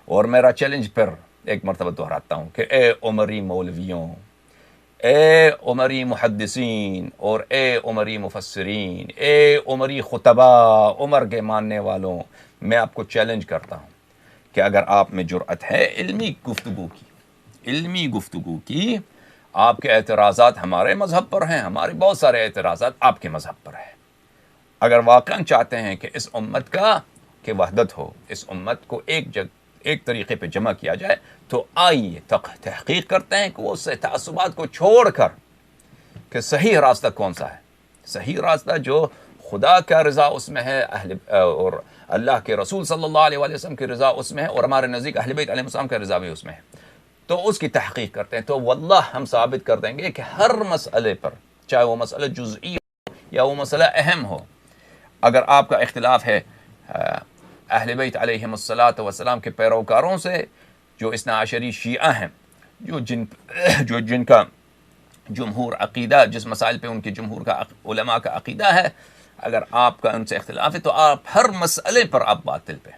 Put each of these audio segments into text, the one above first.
اور میرا چیلنج پھر ایک مرتبہ دہراتا ہوں کہ اے عمری مولویوں، اے عمری محدثین، اور اے عمری مفسرین، اے عمری خطبہ، عمر کے ماننے والوں، میں آپ کو چیلنج کرتا ہوں کہ اگر آپ میں جرأت ہے علمی گفتگو کی، آپ کے اعتراضات ہمارے مذہب پر ہیں، ہمارے بہت سارے اعتراضات آپ کے مذہب پر ہیں، اگر واقعاً چاہتے ہیں کہ اس امت کہ وحدت ہو، اس امت کو ایک طریقے پہ جمع کیا جائے، تو آئیے تحقیق کرتے ہیں کہ وہ تعصبات کو چھوڑ کر کہ صحیح راستہ کون سا ہے، صحیح راستہ جو خدا کا رضا اس میں ہے، اور اللہ کے رسول صلی اللہ علیہ وسلم کی رضا اس میں ہے، اور ہمارے نزدیک اہل بیت علیہ السلام کا رضا بھی اس میں ہے، تو اس کی تحقیق کرتے ہیں، تو واللہ ہم ثابت کر دیں گے کہ ہر مسئلے پر، چاہے وہ مسئلہ جزئی ہو یا وہ مسئلہ اہم ہو، اگر آپ کا اختلاف ہے اہل بیت علیہم السلام کے پیروکاروں سے جو اثنا عشری شیعہ ہیں، جن کا جمہور عقیدہ، جس مسائل پہ ان کے جمہور کا علماء کا عقیدہ ہے، اگر آپ کا ان سے اختلاف ہے تو آپ ہر مسئلے پر آپ باطل پہ،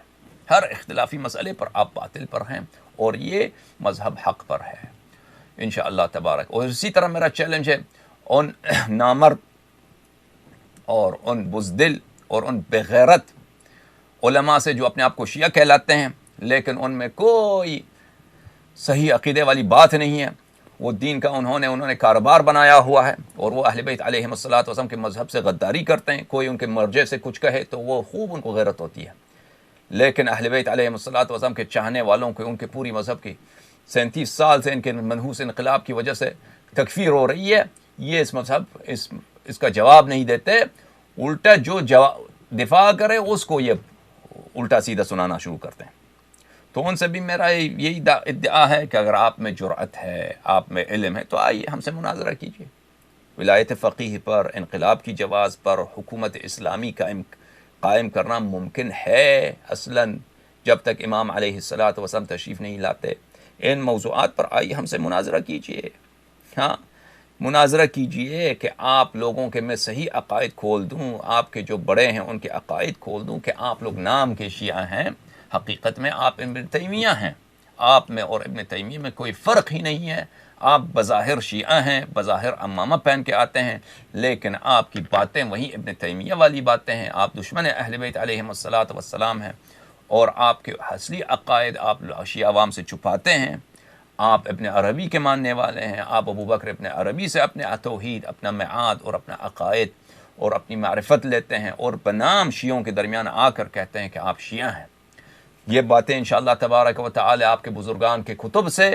ہر اختلافی مسئلے پر آپ باطل پر ہیں، اور یہ مذہب حق پر ہے انشاءاللہ تبارک۔ اور اسی طرح میرا چیلنج ہے ان نامرد اور ان بزدل اور ان بغیرت علماء سے جو اپنے آپ کو شیعہ کہلاتے ہیں لیکن ان میں کوئی صحیح عقیدے والی بات نہیں ہے، وہ دین کا انہوں نے کاروبار بنایا ہوا ہے، اور وہ اہل بیت علیہم السلام کے مذہب سے غداری کرتے ہیں، کوئی ان کے مرجع سے کچھ کہے تو وہ خوب ان کو غیرت ہوتی ہے، لیکن اہل بیت علیہم السلام کے چاہنے والوں کو ان کے پوری مذہب کی 37 سال سے ان کے منحوس انقلاب کی وجہ سے تکفیر ہو رہی ہے، یہ اس مذہب اس کا جواب نہیں دیتے، الٹا جو دفاع کرے اس کو یہ الٹا سیدھا سنانا شروع کرتے ہیں۔ تو ان سے بھی میرا یہی ادعا ہے کہ اگر آپ میں جرأت ہے، آپ میں علم ہے، تو آئیے ہم سے مناظرہ کیجیے، ولایت فقیہ پر، انقلاب کی جواز پر، حکومت اسلامی قائم کرنا ممکن ہے اصلاً جب تک امام علیہ السلام تشریف نہیں لاتے، ان موضوعات پر آئیے ہم سے مناظرہ کیجیے، ہاں مناظرہ کیجئے کہ آپ لوگوں کے میں صحیح عقائد کھول دوں، آپ کے جو بڑے ہیں ان کے عقائد کھول دوں کہ آپ لوگ نام کے شیعہ ہیں، حقیقت میں آپ ابن تیمیہ ہیں، آپ میں اور ابن تیمیہ میں کوئی فرق ہی نہیں ہے، آپ بظاہر شیعہ ہیں، بظاہر عمامہ پہن کے آتے ہیں، لیکن آپ کی باتیں وہی ابن تیمیہ والی باتیں ہیں، آپ دشمن اہل بیت علیہم السلام ہیں، اور آپ کے اصلی عقائد آپ شیعہ عوام سے چھپاتے ہیں، آپ ابن عربی کے ماننے والے ہیں، آپ ابو بکر ابن عربی سے اپنے توحید، اپنا معاد اور اپنا عقائد اور اپنی معرفت لیتے ہیں، اور بنام شیعوں کے درمیان آ کر کہتے ہیں کہ آپ شیعہ ہیں۔ یہ باتیں انشاءاللہ تبارک و تعالی آپ کے بزرگان کے کتب سے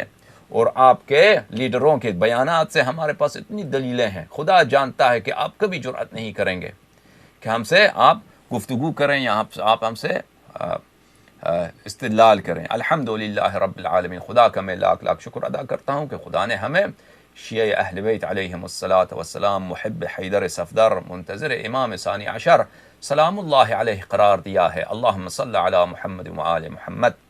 اور آپ کے لیڈروں کے بیانات سے ہمارے پاس اتنی دلیلیں ہیں، خدا جانتا ہے کہ آپ کبھی جرأت نہیں کریں گے کہ ہم سے آپ گفتگو کریں یا آپ ہم سے استدلال کریں۔ الحمدللہ رب العالمین، خدا کا میں لاکھ لاکھ شکر ادا کرتا ہوں کہ خدا نے ہمیں شیعہ اہل بیت علیہم السلام، محب حیدر صفدر، منتظر امام ثانی عشر سلام اللہ علیہ قرار دیا ہے۔ اللہم صلی علی محمد و آل محمد۔